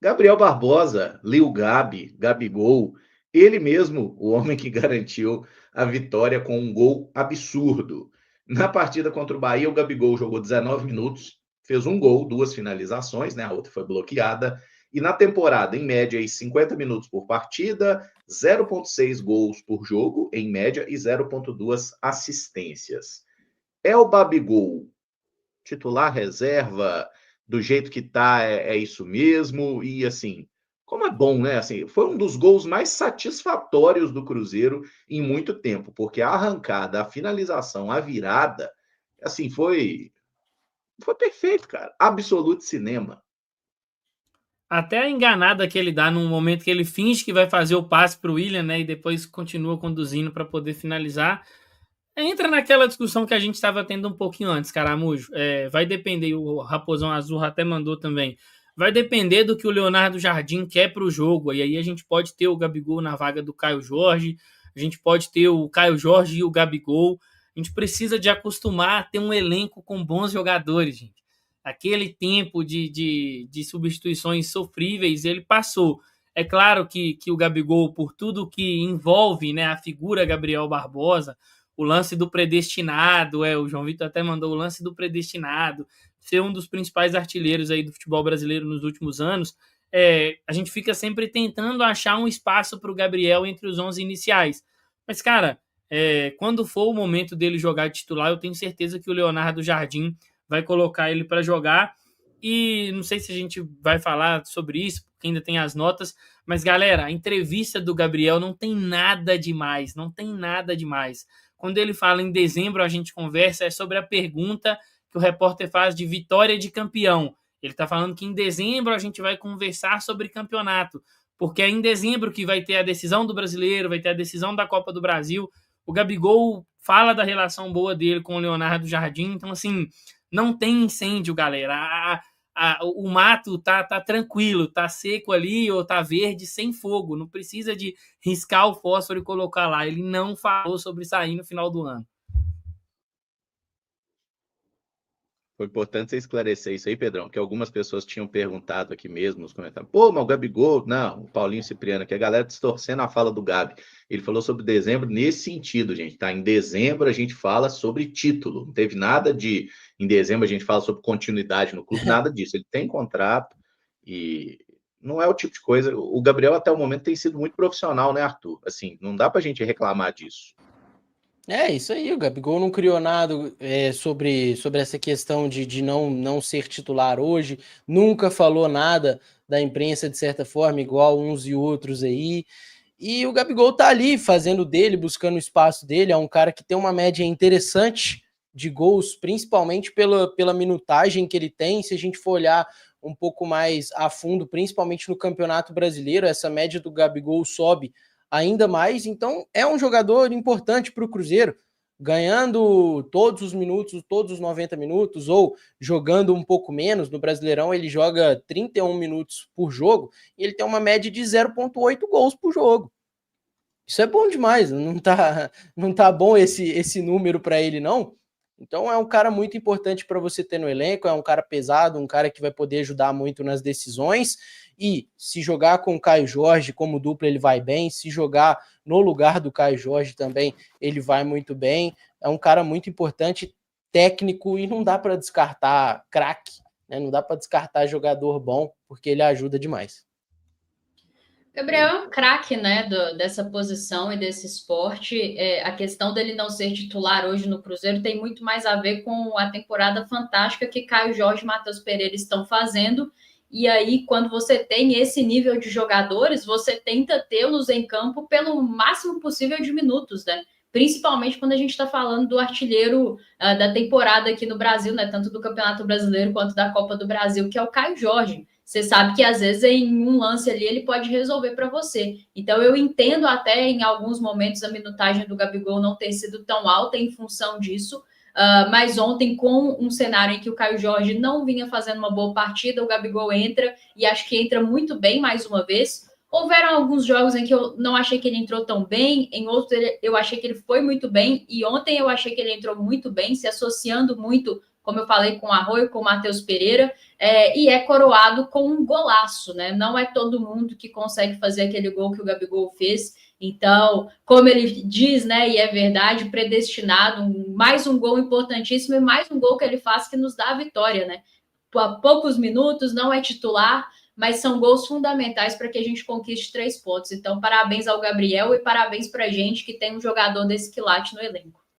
Gabriel Barbosa, Lil Gabi, Gabigol, ele mesmo, o homem que garantiu a vitória com um gol absurdo. Na partida contra o Bahia, o Gabigol jogou 19 minutos, fez um gol, duas finalizações, né? A outra foi bloqueada. E na temporada, em média, aí, 50 minutos por partida, 0,6 gols por jogo, em média, e 0,2 assistências. É o Babigol titular, reserva, do jeito que tá, é isso mesmo. E assim, como é bom, né? Assim, foi um dos gols mais satisfatórios do Cruzeiro em muito tempo, porque a arrancada, a finalização, a virada, assim, foi perfeito, cara. Absoluto cinema. Até a enganada que ele dá num momento que ele finge que vai fazer o passe para o William, né? E depois continua conduzindo para poder finalizar. Entra naquela discussão que a gente estava tendo um pouquinho antes, Caramujo. Vai depender, o Raposão Azul até mandou também. Vai depender do que o Leonardo Jardim quer para o jogo. E aí a gente pode ter o Gabigol na vaga do Caio Jorge, a gente pode ter o Caio Jorge e o Gabigol. A gente precisa de acostumar a ter um elenco com bons jogadores, gente. Aquele tempo de substituições sofríveis, ele passou. É claro que o Gabigol, por tudo que envolve, né, a figura Gabriel Barbosa, o lance do predestinado, o João Vitor até mandou o lance do predestinado, ser um dos principais artilheiros aí do futebol brasileiro nos últimos anos, a gente fica sempre tentando achar um espaço para o Gabriel entre os 11 iniciais. Mas, cara, quando for o momento dele jogar de titular, eu tenho certeza que o Leonardo Jardim vai colocar ele para jogar. E não sei se a gente vai falar sobre isso, porque ainda tem as notas, mas, galera, a entrevista do Gabriel não tem nada demais, não tem nada demais. Quando ele fala em dezembro a gente conversa, é sobre a pergunta que o repórter faz de vitória de campeão. Ele está falando que em dezembro a gente vai conversar sobre campeonato, porque é em dezembro que vai ter a decisão do Brasileiro, vai ter a decisão da Copa do Brasil. O Gabigol fala da relação boa dele com o Leonardo Jardim, então assim, não tem incêndio, galera. O mato tá tranquilo, tá seco ali ou tá verde, sem fogo. Não precisa de riscar o fósforo e colocar lá. Ele não falou sobre sair no final do ano. Foi importante você esclarecer isso aí, Pedrão, que algumas pessoas tinham perguntado aqui mesmo nos comentários. Pô, mas o Gabigol, não, o Paulinho Cipriano aqui, a galera distorcendo a fala do Gabi. Ele falou sobre dezembro nesse sentido, gente, tá? Em dezembro a gente fala sobre título. Não teve nada de, em dezembro a gente fala sobre continuidade no clube, nada disso. Ele tem contrato e não é o tipo de coisa. O Gabriel até o momento tem sido muito profissional, né, Arthur? Assim, não dá pra gente reclamar disso. É isso aí, o Gabigol não criou nada sobre essa questão de não ser titular hoje, nunca falou nada da imprensa de certa forma, igual uns e outros aí. E o Gabigol tá ali fazendo dele, buscando o espaço dele, é um cara que tem uma média interessante de gols, principalmente pela minutagem que ele tem. Se a gente for olhar um pouco mais a fundo, principalmente no Campeonato Brasileiro, essa média do Gabigol sobe ainda mais. Então é um jogador importante para o Cruzeiro, ganhando todos os minutos, todos os 90 minutos, ou jogando um pouco menos. No Brasileirão ele joga 31 minutos por jogo e ele tem uma média de 0,8 gols por jogo. Isso é bom demais, não tá bom esse número para ele não. Então é um cara muito importante para você ter no elenco, é um cara pesado, um cara que vai poder ajudar muito nas decisões. E se jogar com o Caio Jorge como dupla, ele vai bem. Se jogar no lugar do Caio Jorge também, ele vai muito bem. É um cara muito importante, técnico, e não dá para descartar craque, né? Não dá para descartar jogador bom, porque ele ajuda demais. Gabriel é um craque, né, dessa posição e desse esporte. A questão dele não ser titular hoje no Cruzeiro tem muito mais a ver com a temporada fantástica que Caio Jorge e Matheus Pereira estão fazendo. E aí, quando você tem esse nível de jogadores, você tenta tê-los em campo pelo máximo possível de minutos, né? Principalmente quando a gente está falando do artilheiro da temporada aqui no Brasil, né? Tanto do Campeonato Brasileiro quanto da Copa do Brasil, que é o Caio Jorge. Você sabe que às vezes em um lance ali ele pode resolver para você. Então eu entendo até em alguns momentos a minutagem do Gabigol não ter sido tão alta em função disso. Mas ontem, com um cenário em que o Caio Jorge não vinha fazendo uma boa partida, o Gabigol entra e acho que entra muito bem mais uma vez. Houveram alguns jogos em que eu não achei que ele entrou tão bem, em outros eu achei que ele foi muito bem, e ontem eu achei que ele entrou muito bem, se associando muito como eu falei, com o Arroio, com o Matheus Pereira, e é coroado com um golaço, né? Não é todo mundo que consegue fazer aquele gol que o Gabigol fez. Então, como ele diz, né, e é verdade, predestinado, mais um gol importantíssimo e mais um gol que ele faz que nos dá a vitória, né? Há poucos minutos, não é titular, mas são gols fundamentais para que a gente conquiste 3 pontos. Então, parabéns ao Gabriel e parabéns para a gente que tem um jogador desse quilate no elenco.